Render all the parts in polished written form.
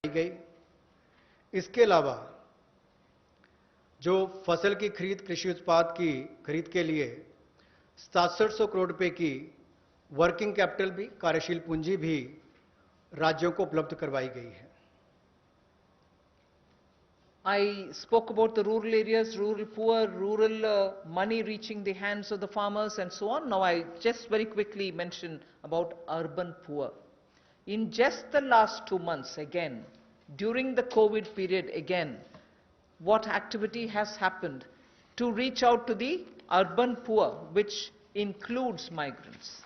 गई। इसके अलावा जो फसल की खरीद, कृषि उत्पाद की खरीद के लिए 6700 करोड़ रुपए की वर्किंग कैपिटल भी, कार्यशील पूंजी भी राज्यों को उपलब्ध करवाई गई है। I spoke about the rural areas, rural poor, rural money reaching the hands of the farmers and so on. Now I just very quickly mention about urban poor. In just the last 2 months again, during the COVID period again, what activity has happened to reach out to the urban poor, which includes migrants.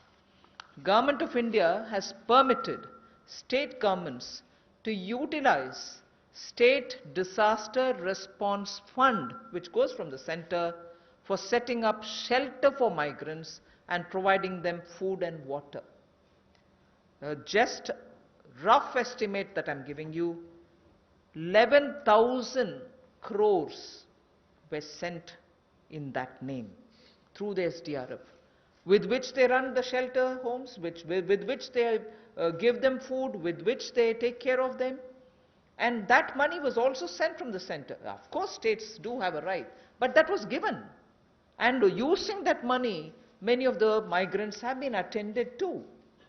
Government of India has permitted state governments to utilize State Disaster Response Fund, which goes from the center, for setting up shelter for migrants and providing them food and water. Just rough estimate that I'm giving you, 11,000 crores were sent in that name through the SDRF, with which they run the shelter homes, with which they give them food, with which they take care of them. And that money was also sent from the center. Of course, states do have a right, but that was given. And using that money, many of the migrants have been attended to.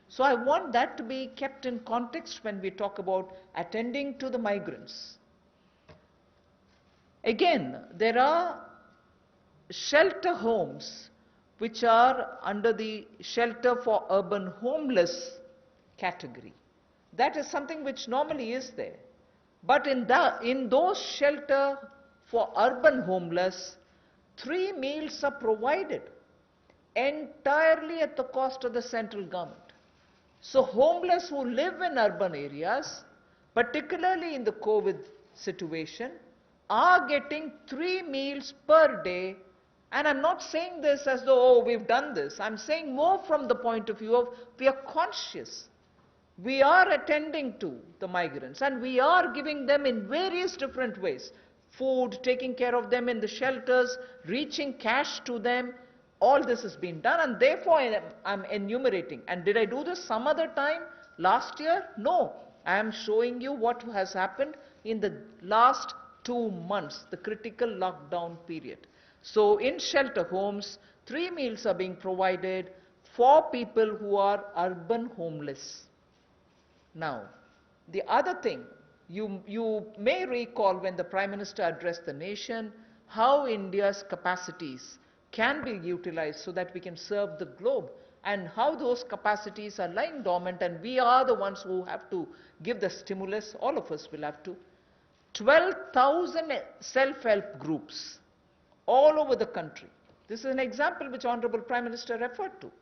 So I want that to be kept in context when we talk about attending to the migrants. Again, there are shelter homes which are under the shelter for urban homeless category. That is something which normally is there. But in those shelter for urban homeless, 3 meals are provided entirely at the cost of the central government. So homeless who live in urban areas, particularly in the COVID situation, are getting 3 meals per day. And I'm not saying this as though, oh, we've done this. I'm saying more from the point of view of we are conscious. We are attending to the migrants and we are giving them in various different ways. Food, taking care of them in the shelters, reaching cash to them. All this has been done and therefore I'm enumerating. And did I do this some other time last year? No. I am showing you what has happened in the last 2 months, the critical lockdown period. So in shelter homes, 3 meals are being provided for people who are urban homeless. Now, the other thing, you may recall when the Prime Minister addressed the nation, how India's capacities can be utilized so that we can serve the globe, and how those capacities are lying dormant and we are the ones who have to give the stimulus, all of us will have to. 12,000 self-help groups all over the country. This is an example which Honorable Prime Minister referred to.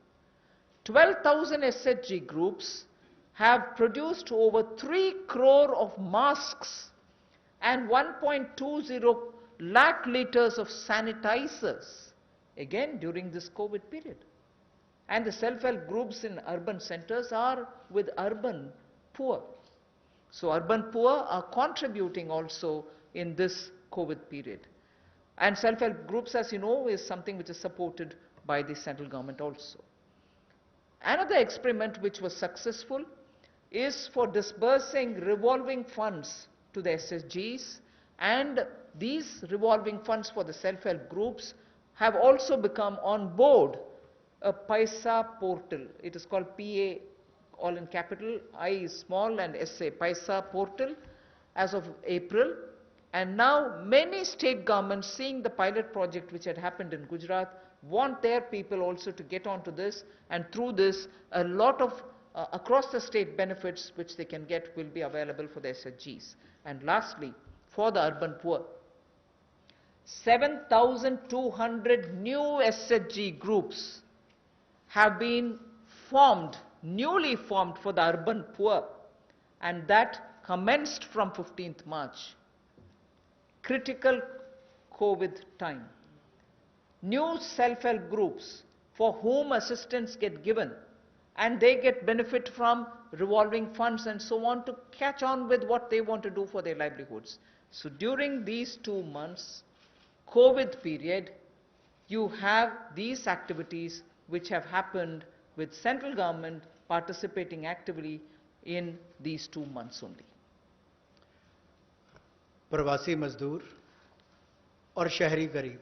12,000 SHG groups have produced over 3 crore of masks and 1.20 lakh liters of sanitizers, again during this COVID period. And the self-help groups in urban centers are with urban poor. So urban poor are contributing also in this COVID period. And self-help groups, as you know, is something which is supported by the central government also. Another experiment which was successful is for disbursing revolving funds to the SSGs, and these revolving funds for the self-help groups have also become on board a Paisa portal. It is called PA, all in capital, I is small and SA, Paisa portal, as of April. And now many state governments, seeing the pilot project which had happened in Gujarat, want their people also to get onto this, and through this a lot of across the state benefits which they can get will be available for the SHGs. And lastly, for the urban poor, 7,200 new SHG groups have been formed, newly formed for the urban poor, and that commenced from 15th March. Critical COVID time. New self-help groups for whom assistance get given, and they get benefit from revolving funds and so on to catch on with what they want to do for their livelihoods. So during these 2 months, COVID period, you have these activities which have happened with central government participating actively in these 2 months only. प्रवासी मजदूर और शहरी गरीब,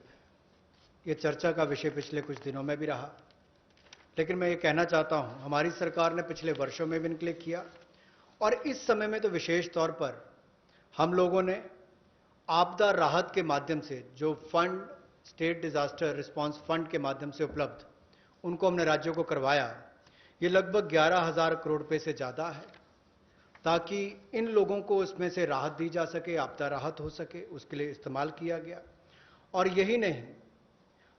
ये चर्चा का विषय पिछले कुछ दिनों में भी रहा। लेकिन मैं ये कहना चाहता हूं, हमारी सरकार ने पिछले वर्षों में भी इनके लिए किया और इस समय में तो विशेष तौर पर हम लोगों ने आपदा राहत के माध्यम से जो fund, state disaster response fund के माध्यम से उपलब्ध, उनको हमने राज्यों को करवाया। ये लगभग 11,000 करोड़ रुपए से ज्यादा है, ताकि इन लोगों को इसमें से राहत दी जा सके, आपदा राहत हो सके, उसके लिए इस्तेमाल किया गया। और यही नहीं,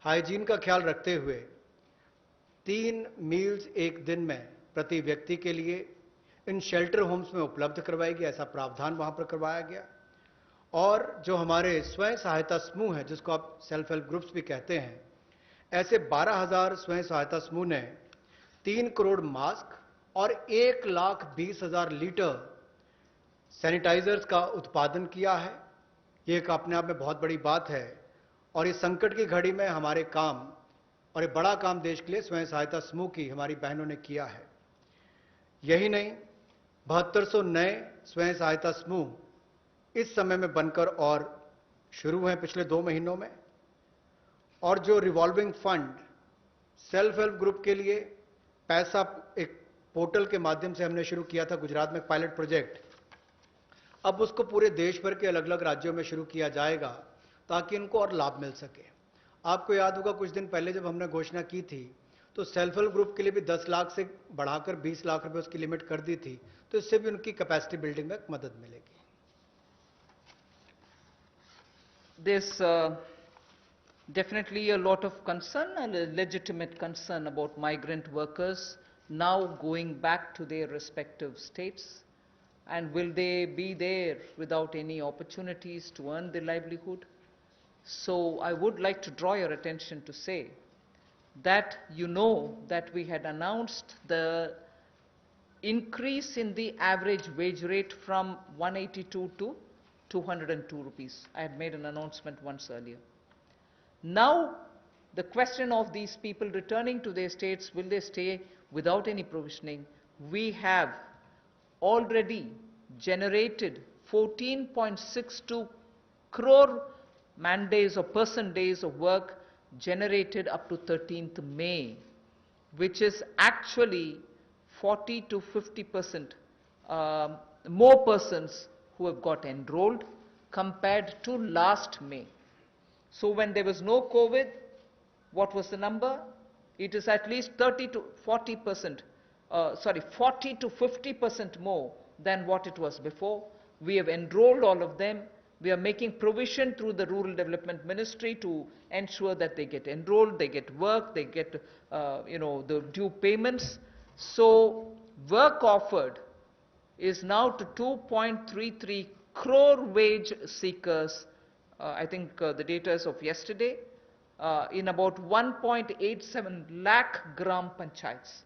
हाइजीन का ख्याल रखते हुए 3 मील्स एक दिन में प्रति व्यक्ति के लिए इन शेल्टर होम्स में उपलब्ध करवाई गई, ऐसा प्रावधान वहां पर करवाया गया। और जो हमारे स्वयं सहायता समूह हैं, जिसको आप सेल्फ हेल्प ग्रुप्स भी कहते हैं, ऐसे 12,000 स्वयं सहायता समूह ने 3 करोड़ मास्क और 1,20,000 लीटर सैनिटाइजर्स का उत्पादन किया है। ये एक अपने आप में बहुत बड़ी बात है और इस संकट की घड़ी में हमारे काम और एक बड़ा काम देश के लिए स्वयं सहायता समूह की हमारी बहनों ने किया है। यही नहीं, 7200 नए स्वयं सहायता समूह इस समय में बनकर और शुरू हैं पिछले 2 महीनों में। और जो revolving fund self help group के लिए पैसा एक पोर्टल के माध्यम से हमने शुरू किया था गुजरात में पायलट प्रोजेक्ट, अब उसको पूरे देश भर के अलग अलग राज्यों में शुरू किया जाएगा ताकि इनको और लाभ मिल सके। आपको याद होगा कुछ दिन पहले जब हमने घोषणा की थी तो सेल्फ हेल्प ग्रुप के लिए भी 10 लाख से बढ़ाकर 20 लाख रुपए उसकी लिमिट कर दी थी, तो इससे भी उनकी कैपेसिटी बिल्डिंग में मदद मिलेगी। There's definitely a lot of concern and a legitimate concern about migrant workers now going back to their respective states. And will they be there without any opportunities to earn their livelihood? So I would like to draw your attention to say that you know that we had announced the increase in the average wage rate from 182 to 202 rupees. I had made an announcement once earlier. Now, the question of these people returning to their states, will they stay without any provisioning? We have already generated 14.62 crore man days or person days of work generated up to 13th May, which is actually 40 to 50% more persons who have got enrolled compared to last May. So when there was no COVID, what was the number? It is at least 30 to 40%, 40 to 50% more than what it was before. We have enrolled all of them. We are making provision through the Rural Development Ministry to ensure that they get enrolled, they get work, they get the due payments. So work offered is now to 2.33 crore wage seekers. I think the data is of yesterday, in about 1.87 lakh gram panchayats.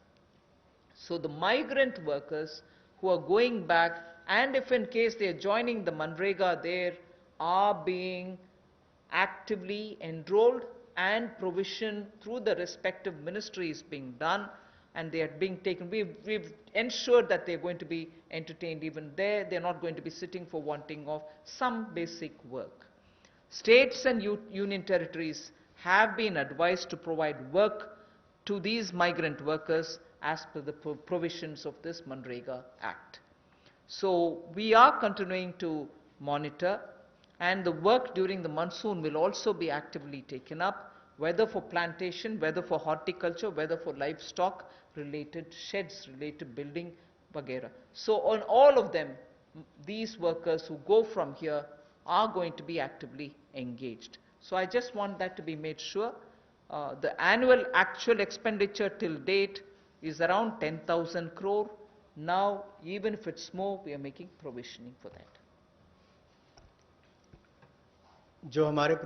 So the migrant workers who are going back, and if in case they are joining the Manrega, there are being actively enrolled and provision through the respective ministries being done, and they are being taken. We've ensured that they're going to be entertained even there. They're not going to be sitting for wanting of some basic work. States and union territories have been advised to provide work to these migrant workers as per the provisions of this Manrega Act. So we are continuing to monitor, and the work during the monsoon will also be actively taken up, whether for plantation, whether for horticulture, whether for livestock related sheds, related building, vagera. So on all of them, these workers who go from here are going to be actively engaged. So I just want that to be made sure. The annual actual expenditure till date is around 10,000 crore. Now, even if it's more, we are making provisioning for that. जो हमारे